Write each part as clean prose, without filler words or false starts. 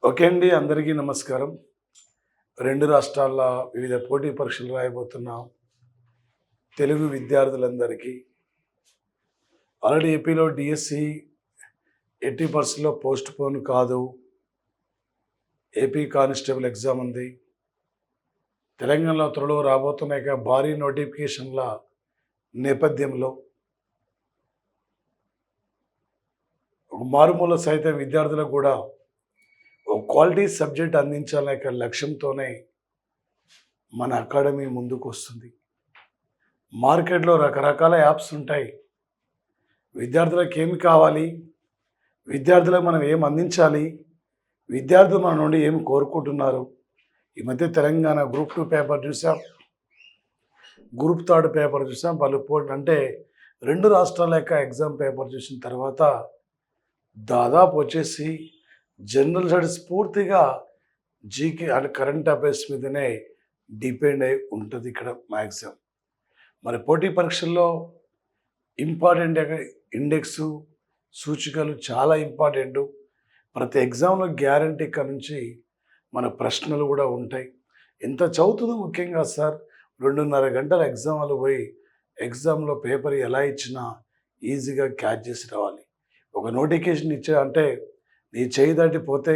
Okay అండి. అందరికీ నమస్కారం. 2 రాష్ట్రాల వివిధ పోటీ పరీక్షలు రాయబోతున్న తెలుగు విద్యార్థులందరికీ ఆల్రెడీ ఏపీలో డీఎస్సీ 80% పోస్ట్‌పోన్ కాదు. ఏపీ కానిస్టేబుల్ ఎగ్జామ్ ఉంది. తెలంగాణలో త్వరలో రాబోతున్న భారీ నోటిఫికేషన్ల నేపథ్యంలో ఒక మారుమూల సైతం విద్యార్థులకు కూడా ఒక క్వాలిటీ సబ్జెక్ట్ అందించాలనే లక్ష్యంతోనే మన అకాడమీ ముందుకు వస్తుంది. మార్కెట్లో రకరకాల యాప్స్ ఉంటాయి. విద్యార్థులకు ఏమి కావాలి, విద్యార్థులకు మనం ఏం అందించాలి, విద్యార్థులు మన నుండి ఏమి కోరుకుంటున్నారు. ఈ మధ్య తెలంగాణ గ్రూప్ 2 పేపర్ చూసాం, గ్రూప్ 3 పేపర్ చూసాం. వాళ్ళు అంటే 2 రాష్ట్రాల యొక్క ఎగ్జామ్ పేపర్ చూసిన తర్వాత దాదాపు వచ్చేసి జనరల్ స్టడీస్ పూర్తిగా జీకే అండ్ కరెంట్ అఫైర్స్ మీదనే డిపెండ్ అయి ఉంటుంది ఇక్కడ మ్యాక్సిమం. మరి పోటీ పరీక్షల్లో ఇంపార్టెంట్ ఇండెక్స్ సూచికలు చాలా ఇంపార్టెంటు. ప్రతి ఎగ్జామ్లో గ్యారంటీ ఇక్కడ నుంచి మన ప్రశ్నలు కూడా ఉంటాయి. ఎంత చదువుతుందో ముఖ్యంగా సార్ 2.5 గంటల ఎగ్జామ్ వాళ్ళు పోయి ఎగ్జామ్లో పేపర్ ఎలా ఇచ్చినా ఈజీగా క్యాచ్ చేసి రావాలి. ఒక నోటిఫికేషన్ ఇచ్చే అంటే నీ చేయి దాటిపోతే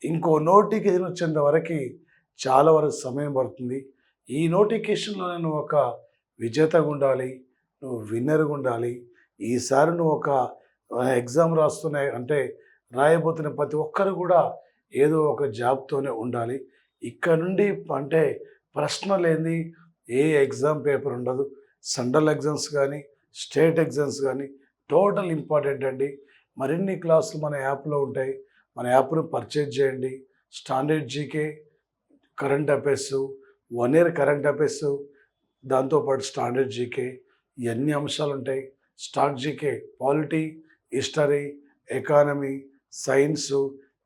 ఇంకో నోటిఫికేషన్ వచ్చేంత వరకు చాలా వరకు సమయం పడుతుంది. ఈ నోటిఫికేషన్లో నువ్వు ఒక విజేతగా ఉండాలి, నువ్వు విన్నర్గా ఉండాలి. ఈసారి నువ్వు ఒక ఎగ్జామ్ రాస్తున్నాయి అంటే రాయబోతున్న ప్రతి ఒక్కరు కూడా ఏదో ఒక జాబ్తోనే ఉండాలి. ఇక్కడ నుండి అంటే ప్రశ్న లేని ఏ ఎగ్జామ్ పేపర్ ఉండదు. సెంట్రల్ ఎగ్జామ్స్ కానీ స్టేట్ ఎగ్జామ్స్ కానీ టోటల్ ఇంపార్టెంట్ అండి. మరిన్ని క్లాసులు మన యాప్లో ఉంటాయి. మన యాప్ను పర్చేజ్ చేయండి. Standard GK, current affairs, 1 year current affairs, దాంతోపాటు స్టాండర్డ్ జీకే ఇవన్నీ అంశాలు ఉంటాయి. Stock GK, polity, history, economy, science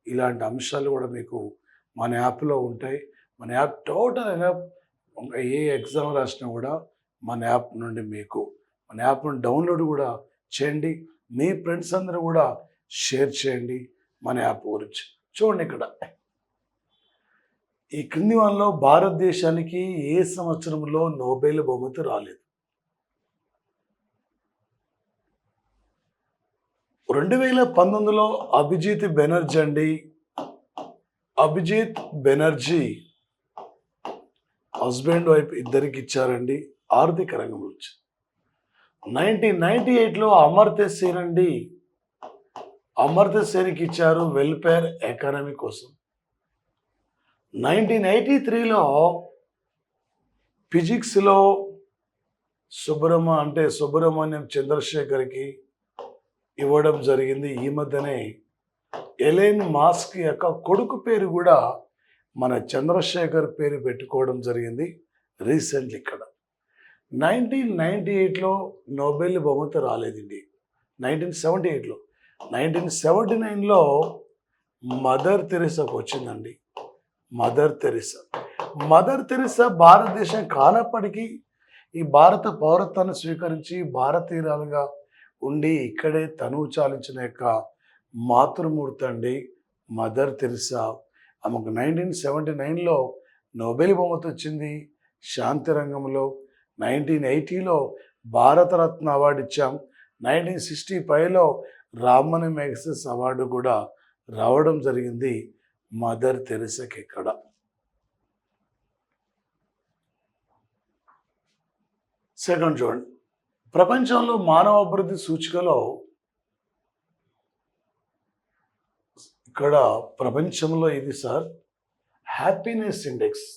ఇలాంటి అంశాలు కూడా మీకు మన యాప్లో ఉంటాయి. మన యాప్ టోటల్ ఏ ఎగ్జామ్ రాసినా కూడా మన యాప్ నుండి మీకు మన యాప్ను డౌన్లోడ్ కూడా చేయండి. మీ ఫ్రెండ్స్ అందరూ కూడా షేర్ చేయండి మన యాప్ గురించి. చూడండి ఇక్కడ ఈ క్రింది వాళ్ళలో భారతదేశానికి ఏ సంవత్సరంలో నోబెల్ బహుమతి రాలేదు? 2019లో అభిజిత్ బెనర్జీ అండి. అభిజిత్ బెనర్జీ హస్బెండ్ వైఫ్ ఇద్దరికి ఇచ్చారండి ఆర్థిక రంగం నుంచి. 1998లో అమర్త్య సేన్ అండి. అమర్త్య సేన్కి ఇచ్చారు వెల్ఫేర్ ఎకానమీ కోసం. 1983లో ఫిజిక్స్లో సుబ్రహ్మణ్యం చంద్రశేఖర్కి ఇవ్వడం జరిగింది. ఈ మధ్యనే ఎలెన్ మాస్క్ యొక్క కొడుకు పేరు కూడా మన చంద్రశేఖర్ పేరు పెట్టుకోవడం జరిగింది రీసెంట్లీ. ఇక్కడ 1998లో నోబెల్ బహుమతి రాలేదండి. 1978లో 1979లో మదర్ తెరెసాకు వచ్చిందండి. మదర్ తెరెసా భారతదేశం కానప్పటికీ ఈ భారత పౌరత్వాన్ని స్వీకరించి భారతీయురాలుగా ఉండి ఇక్కడే తనువు చాలించిన యొక్క మాతృమూర్తి అండి మదర్ తెరెసా. ఆమెకు 1979లో నోబెల్ బహుమతి వచ్చింది శాంతి రంగంలో. 1980లో భారతరత్న అవార్డు ఇచ్చాం. 1965లో రామన్ మ్యాగ్సెస్ అవార్డు కూడా రావడం జరిగింది మదర్ తెరెసాకి. ఇక్కడ సెకండ్ చూడండి, ప్రపంచంలో మానవ అభివృద్ధి సూచికలో ఇక్కడ ప్రపంచంలో ఇది sir happiness index.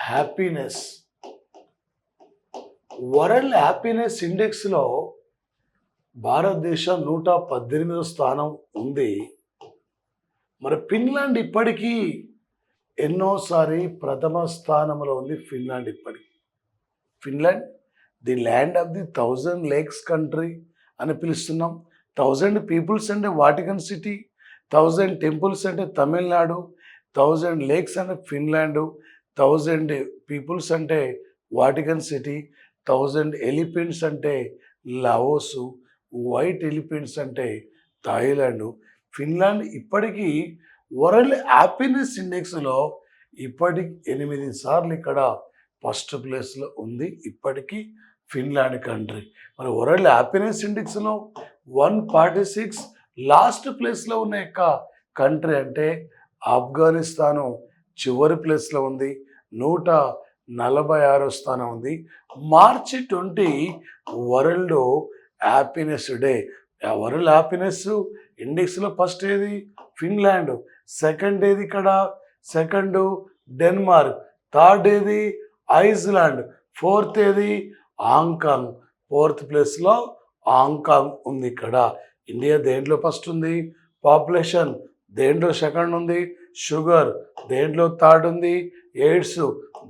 Happiness world happiness ఇండెక్స్లో భారతదేశం 118వ స్థానం ఉంది. మరి ఫిన్లాండ్ ఇప్పటికీ ఎన్నోసారి ప్రథమ స్థానంలో ఉంది. ఫిన్లాండ్ ఇప్పటికీ Finland the land of the 1000 lakes country అని పిలుస్తున్నాం. 1000 పీపుల్స్ అంటే వాటికన్ సిటీ, 1000 టెంపుల్స్ అంటే తమిళనాడు, 1000 లేక్స్ అంటే ఫిన్లాండ్, 1000 పీపుల్స్ అంటే వాటికన్ సిటీ, 1000 ఎలిఫెంట్స్ అంటే లావోసు, వైట్ ఎలిఫెంట్స్ అంటే థాయిలాండ్, ఫిన్లాండ్ ఇప్పటికీ వరల్డ్ హ్యాపీనెస్ ఇండెక్స్లో ఇప్పటికి 8 సార్లు ఇక్కడ ఫస్ట్ ప్లేస్లో ఉంది ఇప్పటికీ ఫిన్లాండ్ కంట్రీ. మరి వరల్డ్ హ్యాపీనెస్ ఇండెక్స్లో 146 లాస్ట్ ప్లేస్లో ఉన్న యొక్క కంట్రీ అంటే ఆఫ్ఘనిస్తాను చివరి ప్లేస్లో ఉంది, 146 స్థానం ఉంది. March 20 world happiness day. World happiness ఇండెక్స్లో ఫస్ట్ ఏది ఫిన్లాండ్, సెకండ్ ఏది ఇక్కడ సెకండ్ డెన్మార్క్, థర్డ్ ఏది ఐస్లాండ్, ఫోర్త్ ఏది హాంకాంగ్. ఫోర్త్ ప్లేస్లో హాంకాంగ్ ఉంది ఇక్కడ. ఇండియా దేంట్లో ఫస్ట్ ఉంది, పాపులేషన్ దేంట్లో సెకండ్ ఉంది, షుగర్ దేంట్లో థర్డ్ ఉంది, ఎయిడ్స్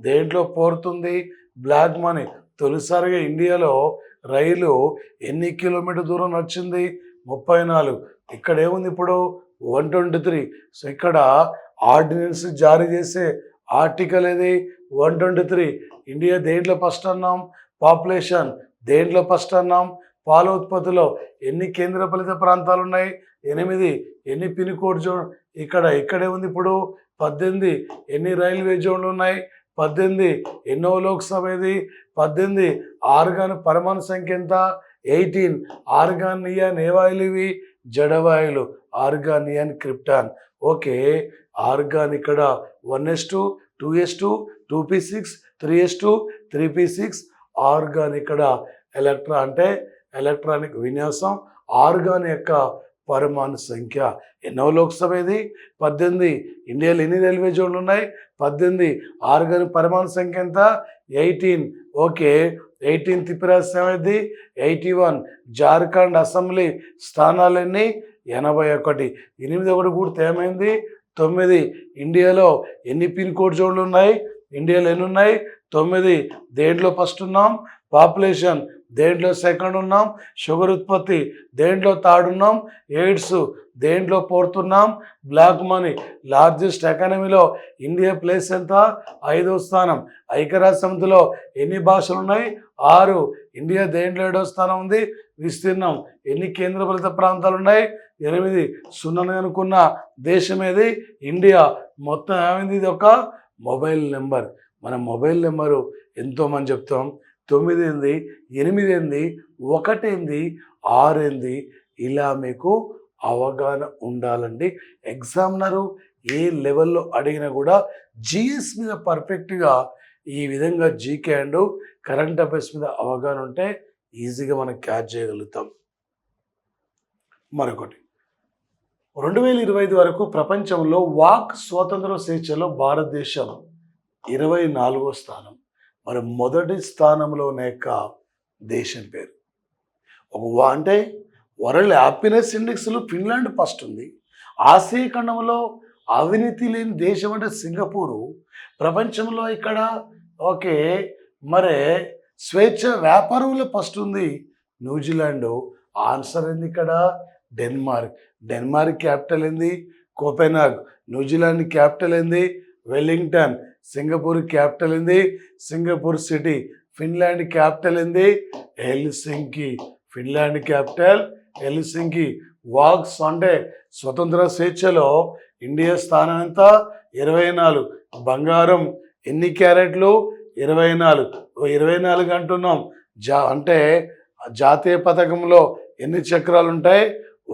దేంట్లో ఫోర్త్ ఉంది, బ్లాక్ మనీ తొలిసారిగా ఇండియాలో రైలు ఎన్ని కిలోమీటర్ దూరం నడిచింది 34. ఇక్కడ ఏముంది ఇప్పుడు 123. సో ఇక్కడ ఆర్డినెన్స్ జారీ చేసే ఆర్టికల్ ఏది 123. ఇండియా దేంట్లో ఫస్ట్ అన్నాం, పాపులేషన్ దేంట్లో ఫస్ట్ అన్నాం, పాల ఉత్పత్తిలో ఎన్ని కేంద్రపాలిత ప్రాంతాలు ఉన్నాయి 8, ఎన్ని పిన్ కోడ్ జోన్ ఇక్కడే ఉంది ఇప్పుడు 18, ఎన్ని రైల్వే జోన్లు ఉన్నాయి 18, ఎన్నో లోక్సభ ఏది 18, ఆర్గాన్ పరమాణు సంఖ్య ఎంత 18, ఆర్గాన్ నియాన్ ఏ వాయులు ఇవి జడవాయులు, argon neon krypton. Okay, argon ఇక్కడ 1s2 2s2 2p6 3s2 3p6. Organ ఇక్కడ ఎలక్ట్రానిక్ విన్యాసం, ఆర్గాన్ యొక్క పరమాణు సంఖ్య. ఎన్నో లోక్సభ ఇది 18, ఇండియాలో ఎన్ని రైల్వే జోన్లు ఉన్నాయి 18, ఆర్గాన్ పరమాణు సంఖ్య ఎంత 18. ఓకే, 18 తిప్పిరాసి 81. జార్ఖండ్ అసెంబ్లీ స్థానాలన్నీ 81. 8 కూడా ఏమైంది 9. ఇండియాలో ఎన్ని పిన్ కోడ్ జోన్లు ఉన్నాయి, ఇండియాలో ఎన్ని ఉన్నాయి 9. దేంట్లో ఫస్ట్ ఉన్నాం, పాపులేషన్ దేంట్లో సెకండ్ ఉన్నాం, షుగర్ ఉత్పత్తి దేంట్లో థర్డ్ ఉన్నాం, ఎయిడ్స్ దేంట్లో ఫోర్త్ ఉన్నాం, బ్లాక్ మనీ లార్జెస్ట్ ఎకానమీలో ఇండియా ప్లేస్ ఎంత 5వ స్థానం. ఐక్యరాజ్య సమితిలో ఎన్ని భాషలు ఉన్నాయి 6. ఇండియా దేంట్లో 7వ స్థానం ఉంది. విస్తీర్ణం ఎన్ని కేంద్రపాలిత ప్రాంతాలు ఉన్నాయి 8. సున్నాను అనుకున్న దేశం ఏది ఇండియా. మొత్తం ఏమైంది, ఇది ఒక మొబైల్ నెంబర్. మన మొబైల్ నెంబరు ఎంతోమంది చెప్తాం, 9 ఏంది 8 ఏంది 1 ఏంది 6 ఏంది. ఇలా మీకు అవగాహన ఉండాలండి. ఎగ్జామినరు ఏ లెవెల్లో అడిగినా కూడా జిఎస్ మీద పర్ఫెక్ట్గా ఈ విధంగా జీకే అండ్ కరెంట్ అఫైర్స్ మీద అవగాహన ఉంటే ఈజీగా మనం క్యాచ్ చేయగలుగుతాం. మరొకటి 2025 వరకు ప్రపంచంలో వాక్ స్వాతంత్ర స్వేచ్ఛలో భారతదేశం 24వ స్థానం. మరి మొదటి స్థానంలో ఉన్న యొక్క దేశం పేరు అంటే వరల్డ్ హ్యాపీనెస్ ఇండెక్స్లో ఫిన్లాండ్ ఫస్ట్ ఉంది. ఆసియా ఖండంలో అవినీతి లేని దేశం అంటే సింగపూరు. ప్రపంచంలో ఇక్కడ ఓకే మరి స్వేచ్ఛ వ్యాపారంలో ఫస్ట్ ఉంది న్యూజిలాండ్. ఆన్సర్ ఏంది ఇక్కడ డెన్మార్క్. డెన్మార్క్ క్యాపిటల్ ఏంది కోపెన్హాగ్. న్యూజిలాండ్ క్యాపిటల్ ఏంది వెల్లింగ్టన్. సింగపూర్ క్యాపిటల్ ఏంది సింగపూర్ సిటీ. ఫిన్లాండ్ క్యాపిటల్ ఏంది హెల్సింకి. Finland capital Helsinki. వాక్స్ అంటే స్వతంత్ర స్వేచ్ఛలో ఇండియా స్థానం ఎంత 24. బంగారం ఎన్ని క్యారెట్లు 24. 24 అంటున్నాం. అంటే జాతీయ పథకంలో ఎన్ని చక్రాలు ఉంటాయి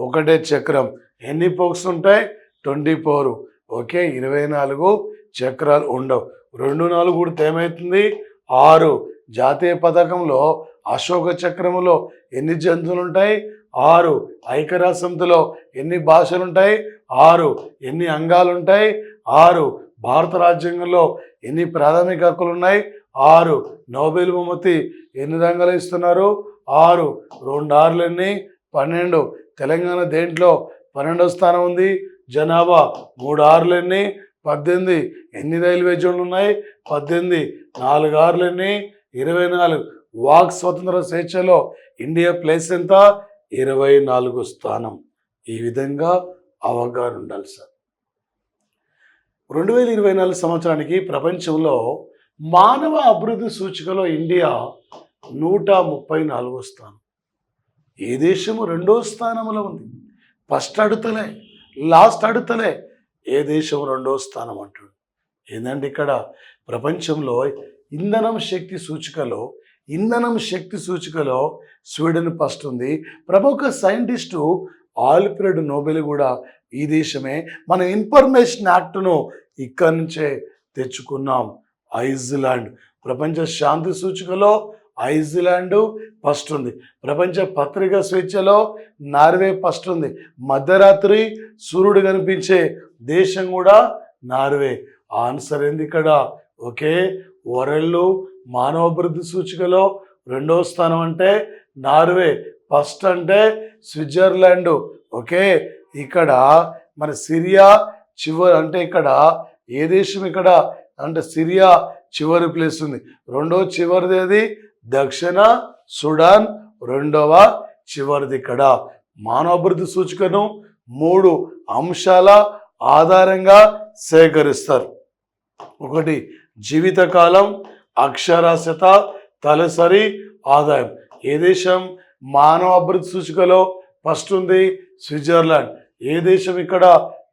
1 చక్రం. ఎన్ని పోక్స్ ఉంటాయి 24. ఓకే, 24 చక్రాలు ఉండవు. 2 4 కూడా ఏమవుతుంది 6. జాతీయ పథకంలో అశోక చక్రములో ఎన్ని జంతువులు ఉంటాయి 6. ఐక్యరాజ్య సమితిలో ఎన్ని భాషలు ఉంటాయి 6. ఎన్ని అంగాలు ఉంటాయి 6. భారత రాజ్యాంగంలో ఎన్ని ప్రాథమిక హక్కులు ఉన్నాయి 6. నోబెల్ బహుమతి ఎన్ని రంగాలు ఇస్తున్నారు 6. 2 6లు ఎన్ని 12. తెలంగాణ దేంట్లో 12వ స్థానం ఉంది. జనాభా 3 6లు ఎన్ని 18. ఎన్ని రైల్వే జోన్లు ఉన్నాయి 18. 4 6లు ఎన్ని 24. వాక్ స్వతంత్ర స్వేచ్ఛలో ఇండియా ప్లేస్ ఎంత 24 స్థానం. ఈ విధంగా అవగాహన ఉండాలి సార్. 2024 సంవత్సరానికి ప్రపంచంలో మానవ అభివృద్ధి సూచికలో ఇండియా 134వ స్థానం. ఏ దేశము 2వ స్థానంలో ఉంది. ఫస్ట్ అడుగుతలే లాస్ట్ అడుగుతలే ఏ దేశం రెండో స్థానం అంటాడు. ఏంటంటే ఇక్కడ ప్రపంచంలో ఇంధనం శక్తి సూచికలో స్వీడన్ ఫస్ట్ ఉంది. ప్రముఖ సైంటిస్టు ఆల్ఫ్రెడ్ నోబెల్ కూడా ఈ దేశమే. మన ఇన్ఫర్మేషన్ యాక్ట్ను ఇక్కడి నుంచే తెచ్చుకున్నాం. ఐస్లాండ్ ప్రపంచ శాంతి సూచికలో ఐస్లాండ్ ఫస్ట్ ఉంది. ప్రపంచ పత్రికా స్వేచ్ఛలో నార్వే ఫస్ట్ ఉంది. మధ్యరాత్రి సూర్యుడు కనిపించే దేశం కూడా నార్వే. ఆన్సర్ ఏంది ఇక్కడ? ఓకే, వరల్డ్ మానవాభివృద్ధి సూచికలో రెండవ స్థానం అంటే నార్వే, ఫస్ట్ అంటే స్విట్జర్లాండ్. ఓకే, ఇక్కడ మన సిరియా చివరి అంటే ఇక్కడ ఏ దేశం ఇక్కడ అంటే సిరియా చివరి ప్లేస్ ఉంది. రెండవ చివరిది ఏది? దక్షిణ సుడాన్ రెండవ చివరిది. ఇక్కడ మానవాభివృద్ధి సూచికను 3 అంశాల ఆధారంగా సేకరిస్తారు. ఒకటి జీవితకాలం, అక్షరాస్యత, తలసరి ఆదాయం. ఏ దేశం మానవ అభివృద్ధి సూచికలో ఫస్ట్ ఉంది? స్విట్జర్లాండ్. ఏ దేశం ఇక్కడ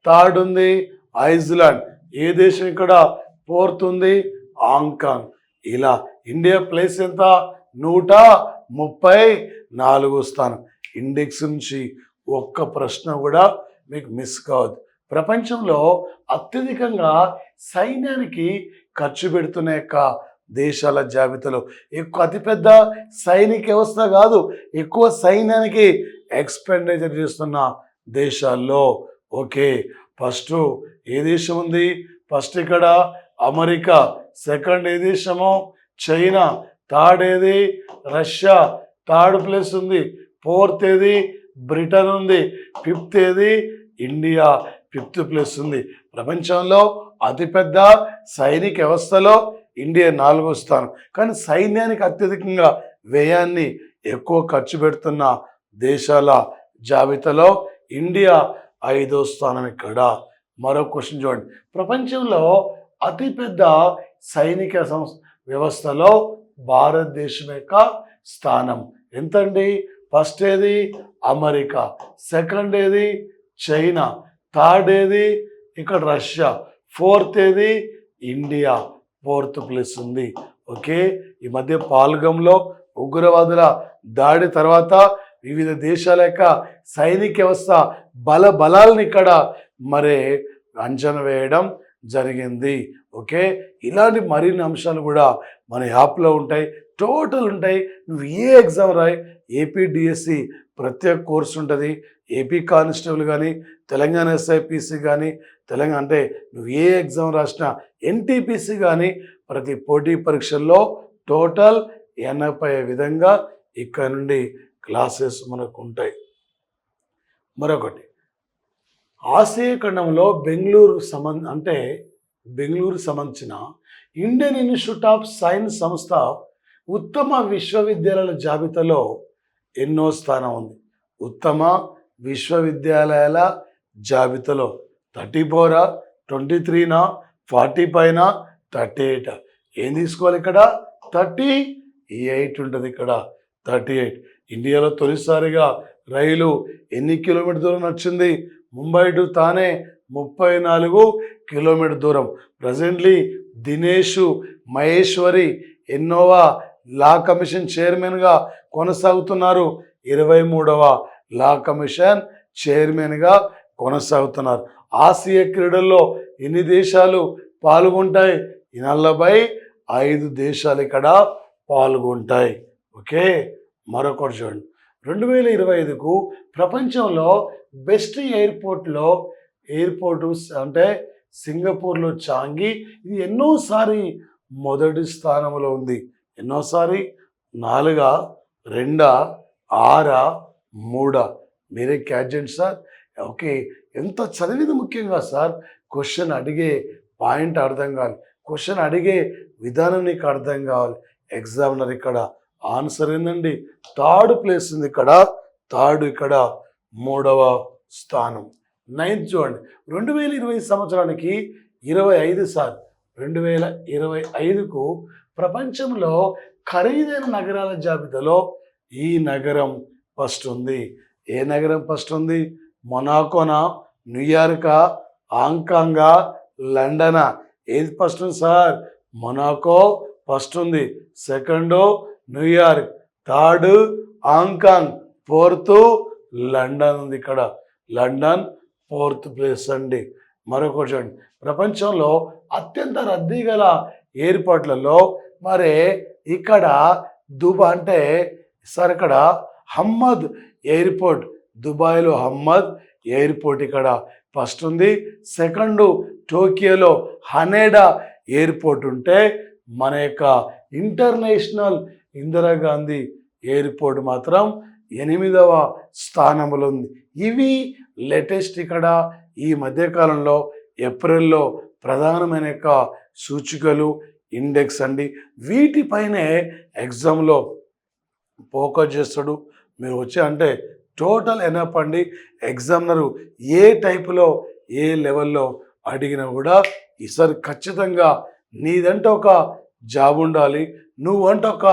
థర్డ్ ఉంది? ఐస్లాండ్. ఏ దేశం ఇక్కడ ఫోర్త్ ఉంది? హాంకాంగ్. ఇలా ఇండియా ప్లేస్ ఎంత? 134 స్థానం. ఇండెక్స్ నుంచి ఒక్క ప్రశ్న కూడా మీకు మిస్ కావద్దు. ప్రపంచంలో అత్యధికంగా సైన్యానికి ఖర్చు పెడుతున్న యొక్క దేశాల జాబితాలో అతిపెద్ద సైనిక వ్యవస్థ కాదు, ఎక్కువ సైన్యానికి ఎక్స్పెండిచర్ చేస్తున్న దేశాల్లో ఓకే ఫస్ట్ ఏ దేశం ఉంది? ఫస్ట్ ఇక్కడ అమెరికా, సెకండ్ ఏ దేశము? చైనా, థర్డ్ ఏది? రష్యా థర్డ్ ప్లేస్ ఉంది, ఫోర్త్ ఏది? బ్రిటన్ ఉంది, ఫిఫ్త్ ఏది? ఇండియా ఫిఫ్త్ ప్లేస్ ఉంది. ప్రపంచంలో అతిపెద్ద సైనిక వ్యవస్థలో ఇండియా 4వ స్థానం. కానీ సైన్యానికి అత్యధికంగా వ్యయాన్ని ఎక్కువ ఖర్చు పెడుతున్న దేశాల జాబితాలో ఇండియా 5వ స్థానం. ఇక్కడ మరో క్వశ్చన్ చూడండి. ప్రపంచంలో అతిపెద్ద సైనిక వ్యవస్థలో భారతదేశం యొక్క స్థానం ఎంతండి? ఫస్ట్ ఏది? అమెరికా, సెకండ్ ఏది? చైనా, థర్డ్ ఏది? ఇక్కడ రష్యా, ఫోర్త్ ఏది? ఇండియా ఫోర్త్ ప్లేస్ ఉంది. ఓకే, ఈ మధ్య పాల్గంలో ఉగ్రవాదుల దాడి తర్వాత వివిధ దేశాల యొక్క సైనిక వ్యవస్థ బలాలను ఇక్కడ మరి అంచనా వేయడం జరిగింది. ఓకే, ఇలాంటి మరిన్ని అంశాలు కూడా మన యాప్లో ఉంటాయి, టోటల్ ఉంటాయి. నువ్వు ఏ ఎగ్జామ్ రాయి, ఏపీడిఎస్సి ప్రత్యేక కోర్సు ఉంటుంది, ఏపీ కానిస్టేబుల్ కానీ, తెలంగాణ ఎస్ఐపిసి కానీ, తెలంగాణ అంటే నువ్వు ఏ ఎగ్జామ్ రాసినా, ఎన్టీపీసీ కానీ ప్రతి పోటీ పరీక్షల్లో టోటల్ 80 విధంగా ఇక్కడ నుండి క్లాసెస్ మనకు ఉంటాయి. మరొకటి ఆసియా ఖండంలో బెంగళూరు సంబంధించిన ఇండియన్ ఇన్స్టిట్యూట్ ఆఫ్ సైన్స్ సంస్థ ఉత్తమ విశ్వవిద్యాలయాల జాబితాలో ఎన్నో స్థానం ఉంది? ఉత్తమ విశ్వవిద్యాలయాల జాబితాలో 34, 23, 45, 38. ఏం తీసుకోవాలి? ఇక్కడ 38 ఉంటుంది. ఇక్కడ 38. ఇండియాలో తొలిసారిగా రైలు ఎన్ని కిలోమీటర్ దూరం నడిచింది? ముంబై టు థానే 34 కిలోమీటర్ దూరం. ప్రజెంట్లీ దినేష్ మహేశ్వరి ఎన్నోవా లా కమిషన్ చైర్మన్గా కొనసాగుతున్నారు? 23వ లా కమిషన్ చైర్మన్గా కొనసాగుతున్నారు. ఆసియా క్రీడల్లో ఎన్ని దేశాలు పాల్గొంటాయి? 45 దేశాలు ఇక్కడ పాల్గొంటాయి. ఓకే, మరొకటి చూడండి. 2025కు ప్రపంచంలో బెస్ట్ ఎయిర్పోర్టు అంటే సింగపూర్లో చాంగి. ఇది ఎన్నోసారి మొదటి స్థానంలో ఉంది. ఎన్నోసారి? 4, 2, 6, 3. మీరే క్యాడ్జెంట్ సార్. ఓకే, ఎంత చదివింది ముఖ్యంగా సార్. క్వశ్చన్ అడిగే పాయింట్ అర్థం కావాలి, క్వశ్చన్ అడిగే విధానం నీకు అర్థం కావాలి. ఎగ్జామినర్ ఇక్కడ ఆన్సర్ ఏందండి? థర్డ్ ప్లేస్ ఉంది. ఇక్కడ థర్డ్, ఇక్కడ 3వ స్థానం. 9th చూడండి. 2020 సంవత్సరానికి 25 సార్. 2025కు ప్రపంచంలో ఖరీదైన నగరాల జాబితాలో ఈ నగరం ఫస్ట్ ఉంది. ఏ నగరం ఫస్ట్ ఉంది? మొనాకోనా, న్యూయార్కా, హాంకాంగా, లండనా? ఏది ఫస్ట్ ఉంది సార్? మొనాకో ఫస్ట్ ఉంది, second New York, third Hong Kong, fourth London ఉంది. ఇక్కడ లండన్ ఫోర్త్ ప్లేస్ అండి. మరొకటి చూడండి, ప్రపంచంలో అత్యంత రద్దీ గల ఎయిర్పోర్ట్లలో మరి ఇక్కడ దుబాయ్ అంటే సార్ ఇక్కడ హమ్మద్ ఎయిర్పోర్ట్, దుబాయ్లో హమ్మద్ ఎయిర్పోర్ట్ ఇక్కడ ఫస్ట్ ఉంది. సెకండ్ టోక్యోలో హనేడా ఎయిర్పోర్ట్ ఉంటే మన యొక్క ఇంటర్నేషనల్ ఇందిరాగాంధీ ఎయిర్పోర్ట్ మాత్రం 8వ స్థానంలో ఉంది. ఇవి లేటెస్ట్ ఇక్కడ ఈ మధ్యకాలంలో ఏప్రిల్లో ప్రధానమైన యొక్క సూచికలు, ఇండెక్స్ అండి. వీటిపైనే ఎగ్జామ్లో ఫోకస్ చేస్తాడు. మీరు వచ్చి అంటే టోటల్ ఎనఫ్ అండి. ఎగ్జామినరు ఏ టైపులో ఏ లెవెల్లో అడిగినా కూడా ఈసారి ఖచ్చితంగా నీదంటే ఒక జాబ్ ఉండాలి, నువ్వంటే ఒక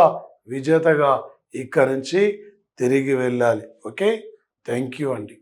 విజేతగా ఇక్కడి నుంచి తిరిగి వెళ్ళాలి. ఓకే, థ్యాంక్ యూ అండి.